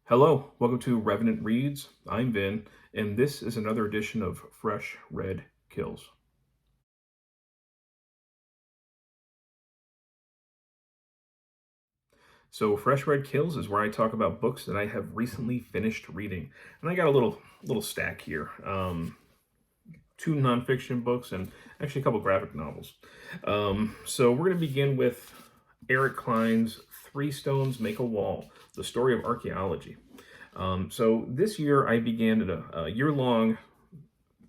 Hello, welcome to Revenant Reads. I'm Vin, and this is another edition of Fresh Red Kills. So, Fresh Red Kills is where I talk about books that I have recently finished reading, and I got a little stack here. Two nonfiction books and actually a couple graphic novels. So we're going to begin with Eric Cline's Three Stones Make a Wall: The Story of Archaeology. So this year I began a year-long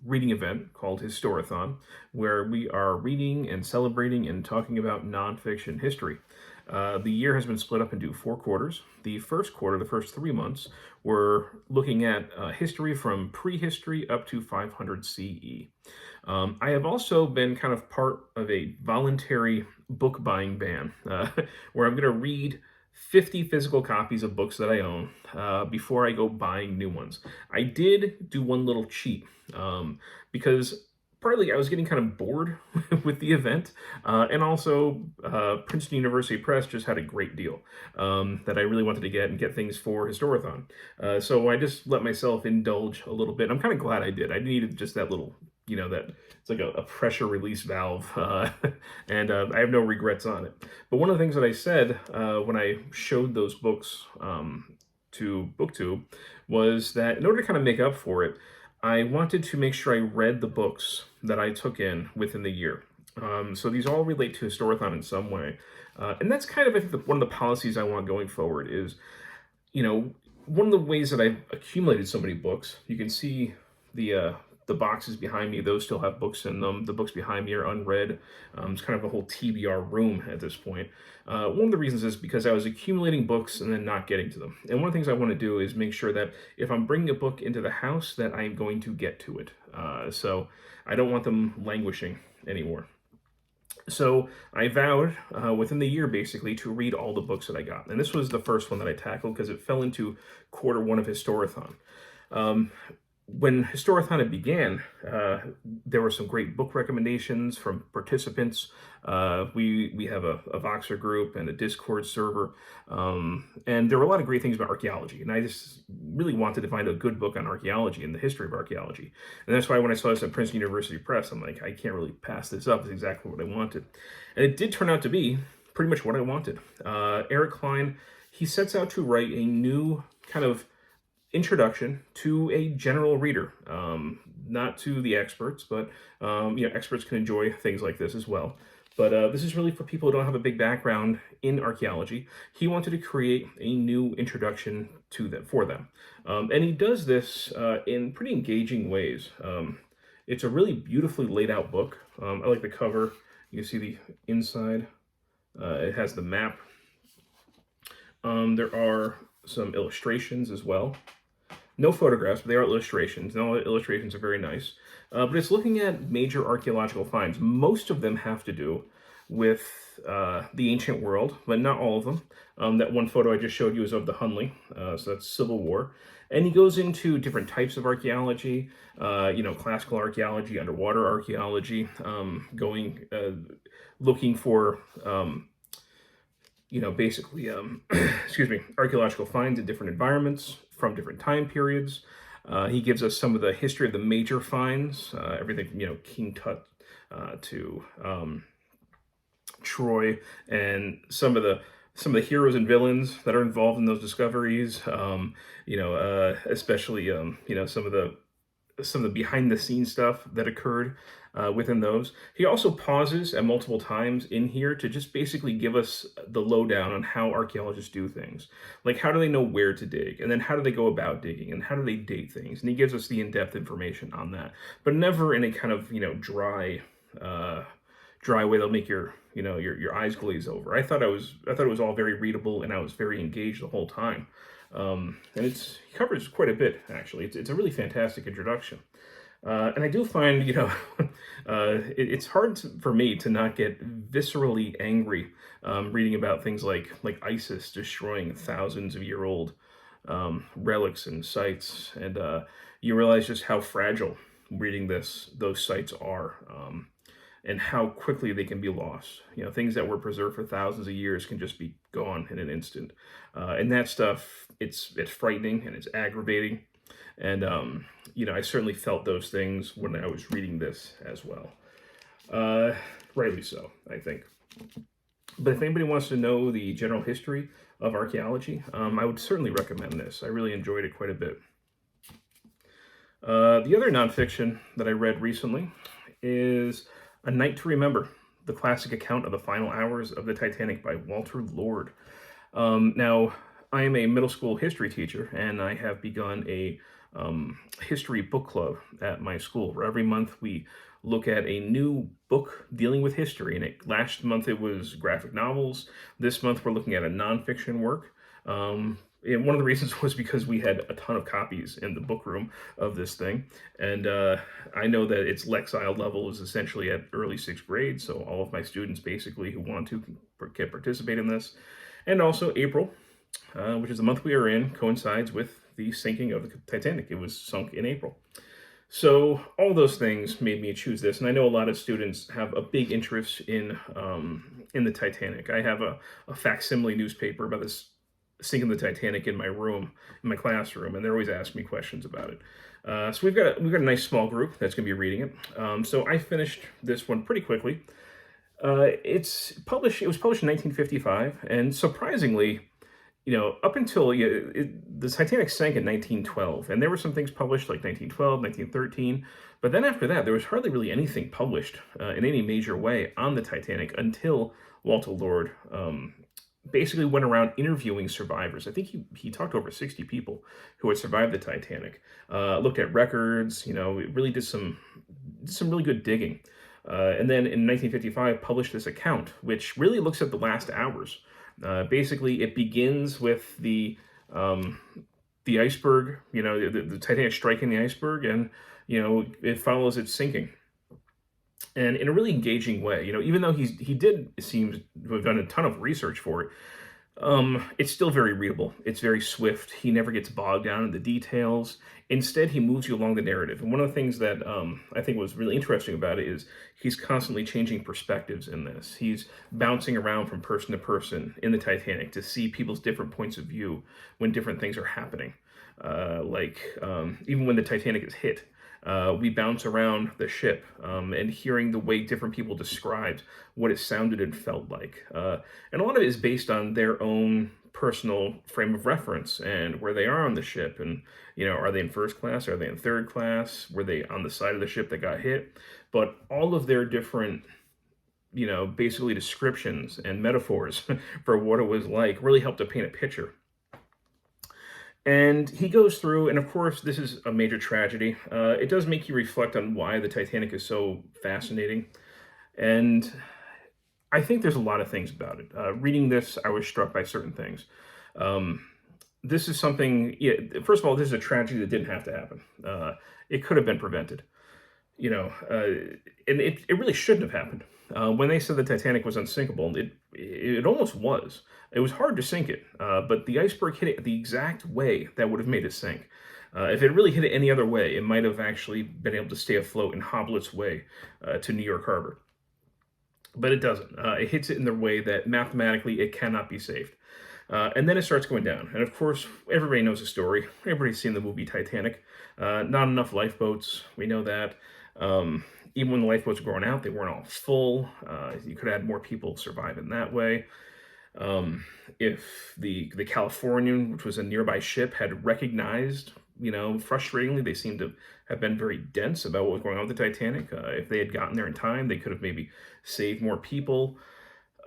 reading event called Historathon, where we are reading and celebrating and talking about nonfiction history. The year has been split up into four quarters. The first quarter, the first 3 months, we're looking at history from prehistory up to 500 CE. I have also been kind of part of a voluntary book buying ban where I'm going to read 50 physical copies of books that I own before I go buying new ones. I did do one little cheat because partly I was getting kind of bored with the event, and also Princeton University Press just had a great deal that I really wanted to get and get things for Historathon. So I just let myself indulge a little bit. I'm kind of glad I did. I needed just that little, that it's like a pressure release valve, and I have no regrets on it. But one of the things that I said when I showed those books to booktube was that in order to kind of make up for it, I wanted to make sure I read the books that I took in within the year. So these all relate to Historathon in some way. And that's kind of, I think, one of the policies I want going forward is, one of the ways that I've accumulated so many books, you can see the boxes behind me, those still have books in them. The books behind me are unread. It's kind of a whole TBR room at this point. One of the reasons is because I was accumulating books and then not getting to them. And one of the things I want to do is make sure that if I'm bringing a book into the house, that I'm going to get to it. So I don't want them languishing anymore. So I vowed within the year, basically, to read all the books that I got. And this was the first one that I tackled because it fell into quarter one of Historathon. When Historathon had began, there were some great book recommendations from participants. We have a Voxer group and a Discord server, and there were a lot of great things about archaeology. And I just really wanted to find a good book on archaeology and the history of archaeology. And that's why when I saw this at Princeton University Press, I'm like, I can't really pass this up. It's exactly what I wanted. And it did turn out to be pretty much what I wanted. Eric Cline, he sets out to write a new kind of introduction to a general reader, not to the experts, but experts can enjoy things like this as well. But this is really for people who don't have a big background in archaeology. He wanted to create a new introduction to them for them, and he does this in pretty engaging ways. It's a really beautifully laid out book. I like the cover. You can see the inside. It has the map. There are some illustrations as well. No photographs, but they are illustrations. And all the illustrations are very nice. But it's looking at major archaeological finds. Most of them have to do with the ancient world, but not all of them. That one photo I just showed you is of the Hunley, so that's Civil War. And he goes into different types of archaeology, classical archaeology, underwater archaeology, looking for basically, archaeological finds in different environments from different time periods. He gives us some of the history of the major finds, everything from, King Tut to Troy, and some of the heroes and villains that are involved in those discoveries. Especially, some of the behind the scenes stuff that occurred within those. He also pauses at multiple times in here to just basically give us the lowdown on how archaeologists do things. Like, how do they know where to dig? And then how do they go about digging? And how do they date things? And he gives us the in-depth information on that, but never in a kind of, dry way that'll make your eyes glaze over. I thought it was all very readable, and I was very engaged the whole time. And he covers quite a bit, actually. It's a really fantastic introduction. And I do find, it's hard for me to not get viscerally angry reading about things like ISIS destroying thousands of year old relics and sites. And you realize just how fragile reading those sites are. and how quickly they can be lost. Things that were preserved for thousands of years can just be gone in an instant. And that stuff, it's frightening and it's aggravating. And, I certainly felt those things when I was reading this as well. Rightly so, I think. But if anybody wants to know the general history of archaeology, I would certainly recommend this. I really enjoyed it quite a bit. The other nonfiction that I read recently is A Night to Remember, the classic account of the final hours of the Titanic by Walter Lord. Now, I am a middle school history teacher, and I have begun a history book club at my school, where every month we look at a new book dealing with history. And last month it was graphic novels. This month we're looking at a nonfiction work. And one of the reasons was because we had a ton of copies in the book room of this thing. And I know that its Lexile level is essentially at early 6th grade, so all of my students basically who want to can participate in this. And also April, which is the month we are in, coincides with the sinking of the Titanic. It was sunk in April. So all those things made me choose this, and I know a lot of students have a big interest in the Titanic. I have a facsimile newspaper about this sinking the Titanic in my room, in my classroom, and they're always asking me questions about it. So we've got a nice small group that's going to be reading it. So I finished this one pretty quickly. It was published in 1955, and surprisingly, up until the Titanic sank in 1912, and there were some things published like 1912, 1913, but then after that, there was hardly really anything published in any major way on the Titanic until Walter Lord basically went around interviewing survivors. I think he talked to over 60 people who had survived the Titanic, looked at records, really did some really good digging. And then in 1955, published this account, which really looks at the last hours. Basically, it begins with the iceberg, the Titanic striking the iceberg, and it follows its sinking, and in a really engaging way. Even though he did seem to have done a ton of research for it, it's still very readable. It's very swift. He never gets bogged down in the details. Instead, he moves you along the narrative. And one of the things that I think was really interesting about it is he's constantly changing perspectives in this. He's bouncing around from person to person in the Titanic to see people's different points of view when different things are happening. Even when the Titanic is hit, we bounce around the ship and hearing the way different people described what it sounded and felt like. And a lot of it is based on their own personal frame of reference and where they are on the ship. And, are they in first class? Are they in third class? Were they on the side of the ship that got hit? But all of their different, basically descriptions and metaphors for what it was like really helped to paint a picture. And he goes through, and of course, this is a major tragedy. It does make you reflect on why the Titanic is so fascinating. And I think there's a lot of things about it. Reading this, I was struck by certain things. This is something, first of all, this is a tragedy that didn't have to happen. It could have been prevented. And it really shouldn't have happened. When they said the Titanic was unsinkable, it almost was. It was hard to sink it, but the iceberg hit it the exact way that would have made it sink. If it really hit it any other way, it might have actually been able to stay afloat and hobble its way to New York Harbor. But it doesn't. It hits it in the way that mathematically it cannot be saved. And then it starts going down. And of course, everybody knows the story. Everybody's seen the movie Titanic. Not enough lifeboats. We know that. Even when the lifeboats were going out, they weren't all full. You could have had more people survive in that way. If the Californian, which was a nearby ship, had recognized, frustratingly, they seemed to have been very dense about what was going on with the Titanic. If they had gotten there in time, they could have maybe saved more people.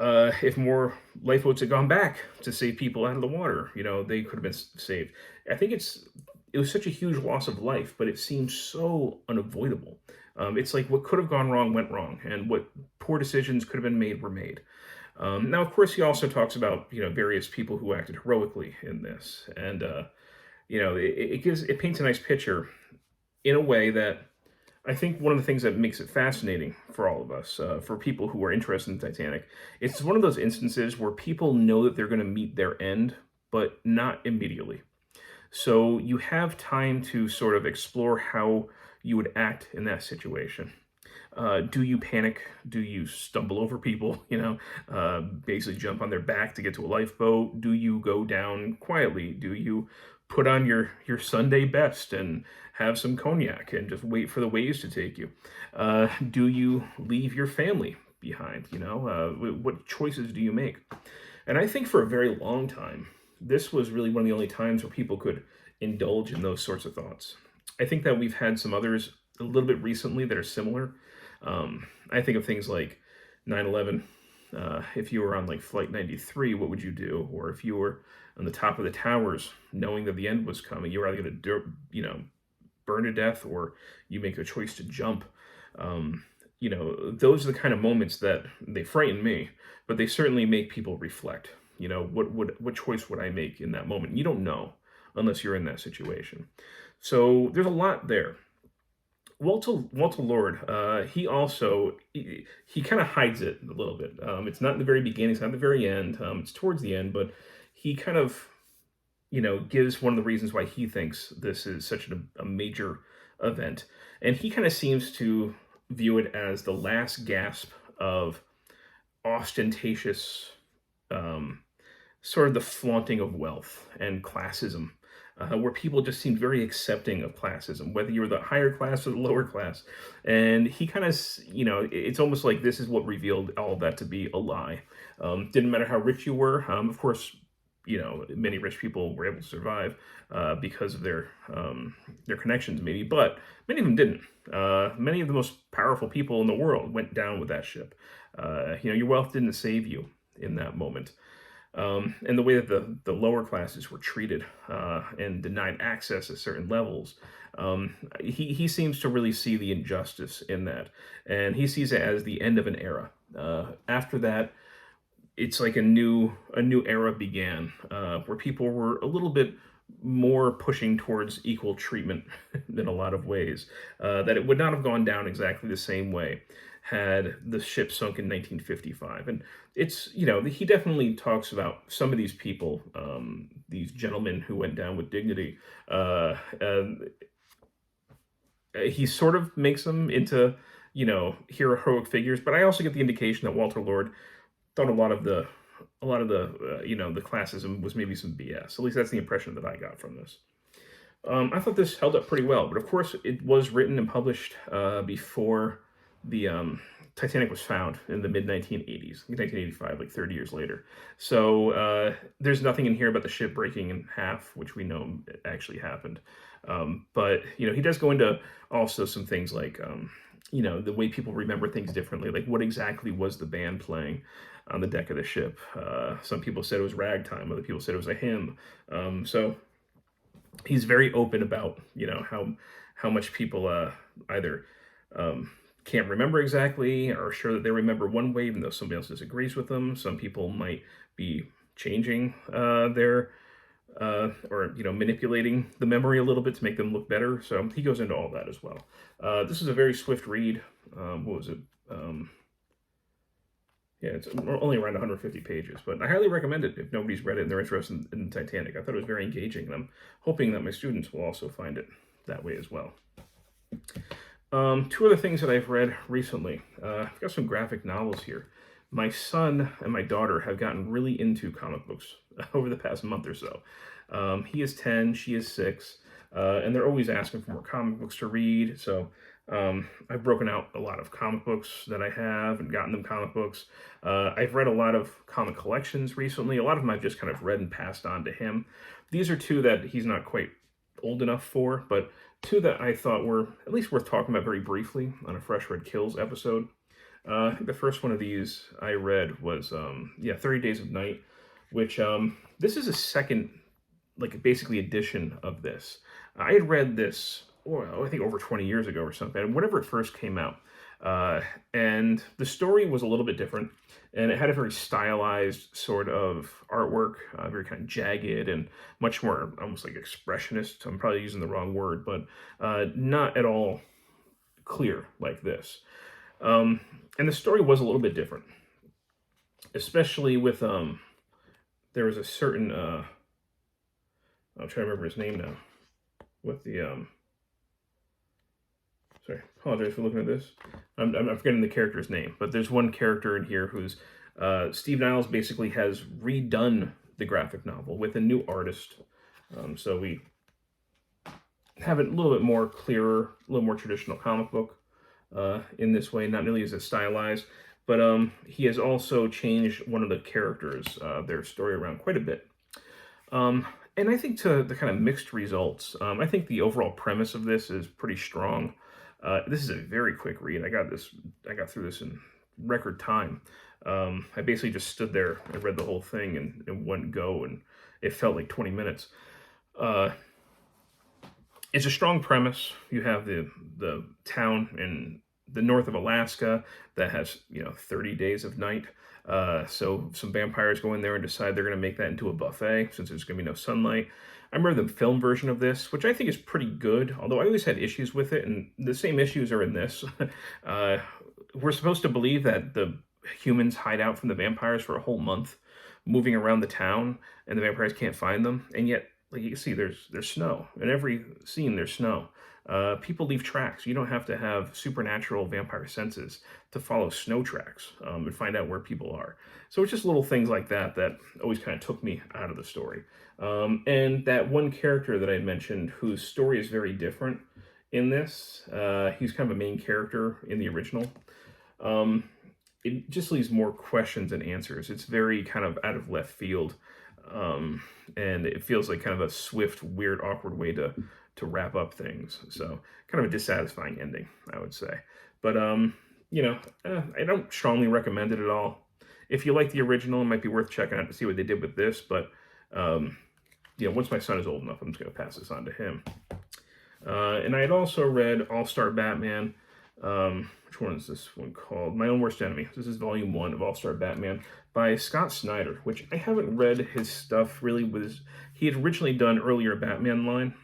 If more lifeboats had gone back to save people out of the water, they could have been saved. I think it was such a huge loss of life, but it seems so unavoidable. It's like what could have gone wrong went wrong, and what poor decisions could have been made were made. Now, of course, he also talks about various people who acted heroically in this, and it paints a nice picture in a way that I think one of the things that makes it fascinating for all of us, for people who are interested in the Titanic, it's one of those instances where people know that they're going to meet their end, but not immediately. So you have time to sort of explore how you would act in that situation. Do you panic? Do you stumble over people, basically jump on their back to get to a lifeboat? Do you go down quietly? Do you put on your Sunday best and have some cognac and just wait for the waves to take you? Do you leave your family behind? What choices do you make? And I think for a very long time, this was really one of the only times where people could indulge in those sorts of thoughts. I think that we've had some others a little bit recently that are similar. I think of things like 9/11. If you were on like Flight 93, what would you do? Or if you were on the top of the towers, knowing that the end was coming, you were either going to, burn to death, or you make a choice to jump. Those are the kind of moments that they frighten me, but they certainly make people reflect. What choice would I make in that moment? You don't know unless you're in that situation. So there's a lot there. Walter Lord, he kind of hides it a little bit. It's not in the very beginning, it's not in the very end. It's towards the end, but he kind of, gives one of the reasons why he thinks this is such a major event, and he kind of seems to view it as the last gasp of ostentatious, sort of the flaunting of wealth and classism, where people just seemed very accepting of classism, whether you were the higher class or the lower class. And he kind of, it's almost like this is what revealed all of that to be a lie. Didn't matter how rich you were. Of course, many rich people were able to survive because of their connections, maybe, but many of them didn't. Many of the most powerful people in the world went down with that ship. Your wealth didn't save you in that moment. And the way that the lower classes were treated and denied access at certain levels, he seems to really see the injustice in that, and he sees it as the end of an era. After that, it's like a new era began, where people were a little bit more pushing towards equal treatment in a lot of ways. That it would not have gone down exactly the same way had the ship sunk in 1955. And it's, he definitely talks about some of these people, these gentlemen who went down with dignity. He sort of makes them into, heroic figures, but I also get the indication that Walter Lord thought a lot of the the classism was maybe some BS. At least that's the impression that I got from this. I thought this held up pretty well, but of course it was written and published before the Titanic was found in the mid-1980s, 1985, like 30 years later. So there's nothing in here about the ship breaking in half, which we know actually happened. But he does go into also some things like the way people remember things differently, like what exactly was the band playing on the deck of the ship. Some people said it was ragtime, other people said it was a hymn. So he's very open about how much people either can't remember exactly, or are sure that they remember one way even though somebody else disagrees with them. Some people might be changing their or manipulating the memory a little bit to make them look better. So he goes into all that as well. This is a very swift read. What was it? Yeah, it's only around 150 pages, but I highly recommend it if nobody's read it and they're interested in Titanic. I thought it was very engaging, and I'm hoping that my students will also find it that way as well. Two other things that I've read recently. I've got some graphic novels here. My son and my daughter have gotten really into comic books over the past month or so. He is 10, she is 6, and they're always asking for more comic books to read. So I've broken out a lot of comic books that I have and gotten them comic books. I've read a lot of comic collections recently. A lot of them I've just kind of read and passed on to him. These are two that he's not quite old enough for, but two that I thought were at least worth talking about very briefly on a Fresh Read Kills episode. I think the first one of these I read was 30 Days of Night, which this is a second, like basically edition of this. I had read this, I think over 20 years ago or something, whenever it first came out. And the story was a little bit different, and it had a very stylized sort of artwork, very kind of jagged and much more almost like expressionist. I'm probably using the wrong word, but not at all clear like this. And the story was a little bit different, especially with, there was a certain, I'm trying to remember his name now, with the, Sorry, apologize for looking at this. I'm forgetting the character's name, but there's one character in here who's Steve Niles basically has redone the graphic novel with a new artist. So we have it a little bit more clearer, a little more traditional comic book in this way, not nearly as stylized. But he has also changed one of the characters, their story around quite a bit. And I think to the kind of mixed results, I think the overall premise of this is pretty strong. This is a very quick read. I got through this in record time. I basically just stood there and read the whole thing in one go, and it felt like 20 minutes. It's a strong premise. You have the town in the north of Alaska that has 30 days of night. So some vampires go in there and decide they're going to make that into a buffet since there's going to be no sunlight. I remember the film version of this, which I think is pretty good, although I always had issues with it, and the same issues are in this. We're supposed to believe that the humans hide out from the vampires for a whole month, moving around the town, and the vampires can't find them, and yet, like you can see, there's snow. In every scene, there's snow. People leave tracks. You don't have to have supernatural vampire senses to follow snow tracks and find out where people are. So it's just little things like that that always kind of took me out of the story. And that one character that I mentioned, whose story is very different in this, he's kind of a main character in the original. It just leaves more questions than answers. It's very kind of out of left field. And it feels like kind of a swift, weird, awkward way to wrap up things. So kind of a dissatisfying ending, I would say. But, I don't strongly recommend it at all. If you like the original, it might be worth checking out to see what they did with this. But, once my son is old enough, I'm just going to pass this on to him. And I had also read All-Star Batman. Which one is this one called? My Own Worst Enemy. This is volume 1 of All-Star Batman by Scott Snyder, which I haven't read his stuff really. He had originally done earlier Batman line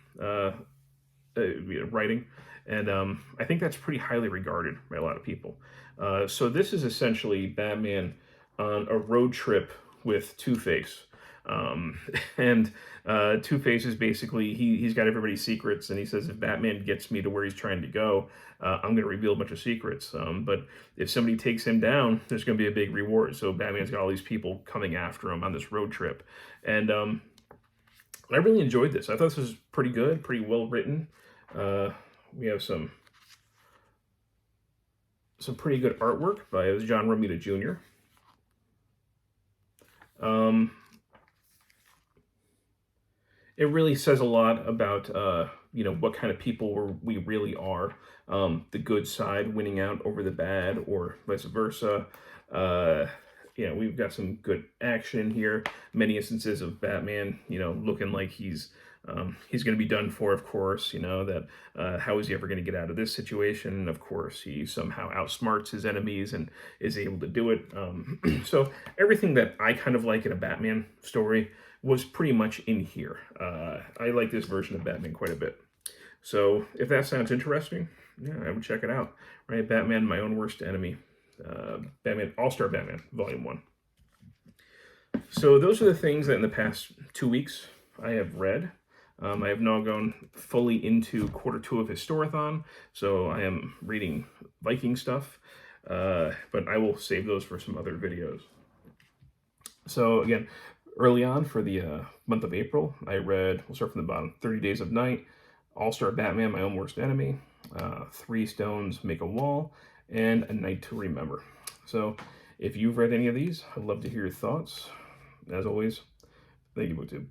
writing, and I think that's pretty highly regarded by a lot of people. So this is essentially Batman on a road trip with Two-Face. And Two-Face is basically, he's got everybody's secrets, and he says, if Batman gets me to where he's trying to go, I'm going to reveal a bunch of secrets. But if somebody takes him down, there's going to be a big reward. So Batman's got all these people coming after him on this road trip. And I really enjoyed this. I thought this was pretty good, pretty well written. We have some pretty good artwork by John Romita Jr. It really says a lot about, what kind of people we really are. The good side winning out over the bad, or vice versa. We've got some good action here. Many instances of Batman, looking like he's going to be done for, of course, that how is he ever going to get out of this situation? Of course, he somehow outsmarts his enemies and is able to do it. So everything that I kind of like in a Batman story was pretty much in here. I like this version of Batman quite a bit. So if that sounds interesting, yeah, I would check it out. Right, Batman, My Own Worst Enemy. Batman, All-Star Batman, Volume 1. So those are the things that in the past 2 weeks I have read. I have now gone fully into quarter 2 of Historathon, so I am reading Viking stuff, but I will save those for some other videos. So again, early on for the month of April, I read, we'll start from the bottom, 30 Days of Night, All-Star Batman, My Own Worst Enemy, 3 Stones Make a Wall, and A Night to Remember. So if you've read any of these, I'd love to hear your thoughts. As always, thank you, BookTube.